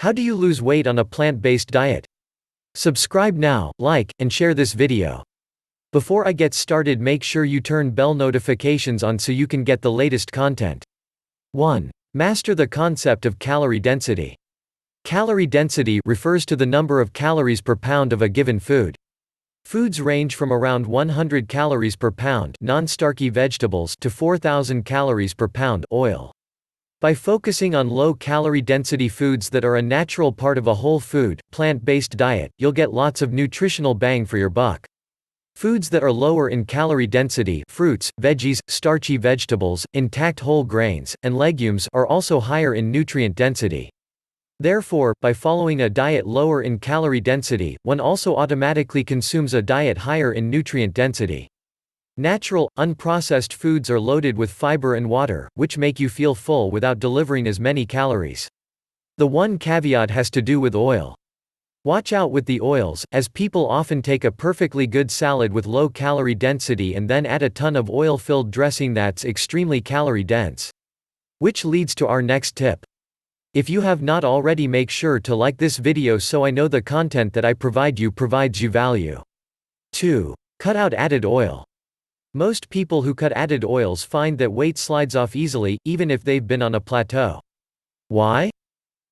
How do you lose weight on a plant-based diet? Subscribe now, like, and share this video. Before I get started, make sure you turn bell notifications on so you can get the latest content. 1. Master the concept of calorie density. Calorie density refers to the number of calories per pound of a given food. Foods range from around 100 calories per pound non-starchy vegetables to 4,000 calories per pound oil. By focusing on low-calorie density foods that are a natural part of a whole food, plant-based diet, you'll get lots of nutritional bang for your buck. Foods that are lower in calorie density, fruits, veggies, starchy vegetables, intact whole grains, and legumes, are also higher in nutrient density. Therefore, by following a diet lower in calorie density, one also automatically consumes a diet higher in nutrient density. Natural, unprocessed foods are loaded with fiber and water, which make you feel full without delivering as many calories. The one caveat has to do with oil. Watch out with the oils, as people often take a perfectly good salad with low calorie density and then add a ton of oil-filled dressing that's extremely calorie dense. Which leads to our next tip. If you have not already, make sure to like this video so I know the content that I provide you provides you value. 2. Cut out added oil. Most people who cut added oils find that weight slides off easily, even if they've been on a plateau. Why?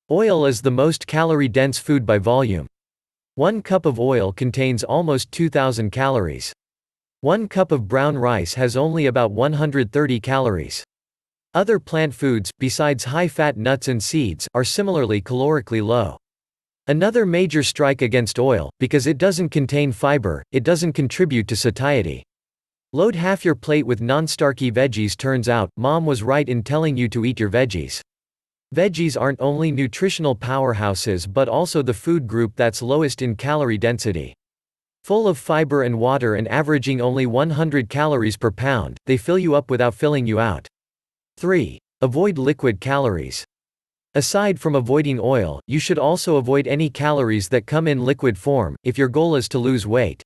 Oil is the most calorie-dense food by volume. 1 cup of oil contains almost 2,000 calories. 1 cup of brown rice has only about 130 calories. Other plant foods, besides high-fat nuts and seeds, are similarly calorically low. Another major strike against oil, because it doesn't contain fiber, it doesn't contribute to satiety. Load half your plate with non-starchy veggies. Turns out, mom was right in telling you to eat your veggies. Veggies aren't only nutritional powerhouses but also the food group that's lowest in calorie density. Full of fiber and water and averaging only 100 calories per pound, they fill you up without filling you out. 3. Avoid liquid calories. Aside from avoiding oil, you should also avoid any calories that come in liquid form, if your goal is to lose weight.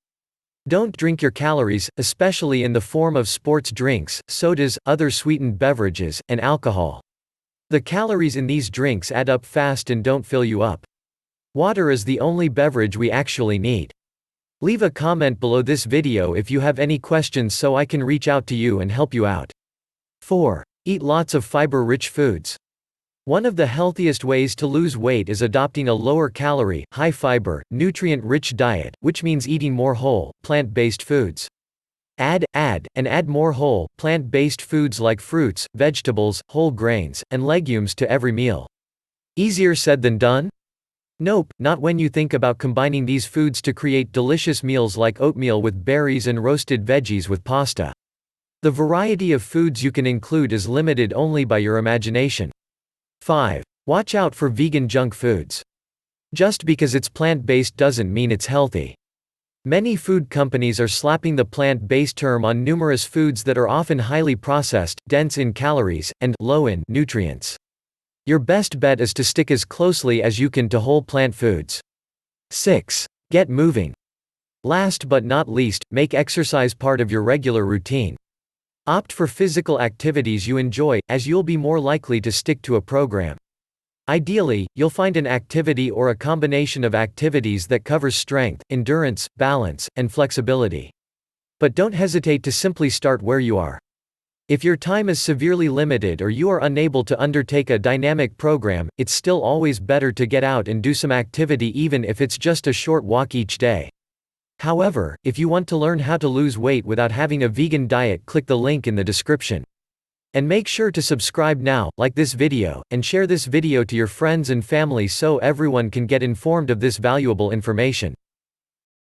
Don't drink your calories, especially in the form of sports drinks, sodas, other sweetened beverages, and alcohol. The calories in these drinks add up fast and don't fill you up. Water is the only beverage we actually need. Leave a comment below this video if you have any questions so I can reach out to you and help you out. 4. Eat lots of fiber-rich foods. One of the healthiest ways to lose weight is adopting a lower-calorie, high-fiber, nutrient-rich diet, which means eating more whole, plant-based foods. Add more whole, plant-based foods like fruits, vegetables, whole grains, and legumes to every meal. Easier said than done? Nope, not when you think about combining these foods to create delicious meals like oatmeal with berries and roasted veggies with pasta. The variety of foods you can include is limited only by your imagination. 5. Watch out for vegan junk foods. Just because it's plant-based doesn't mean it's healthy. Many food companies are slapping the plant-based term on numerous foods that are often highly processed, dense in calories, and low in nutrients. Your best bet is to stick as closely as you can to whole plant foods. 6. Get moving. Last but not least, make exercise part of your regular routine. Opt for physical activities you enjoy, as you'll be more likely to stick to a program. Ideally, you'll find an activity or a combination of activities that covers strength, endurance, balance, and flexibility. But don't hesitate to simply start where you are. If your time is severely limited or you are unable to undertake a dynamic program, it's still always better to get out and do some activity, even if it's just a short walk each day. However, if you want to learn how to lose weight without having a vegan diet, click the link in the description. And make sure to subscribe now, like this video, and share this video to your friends and family so everyone can get informed of this valuable information.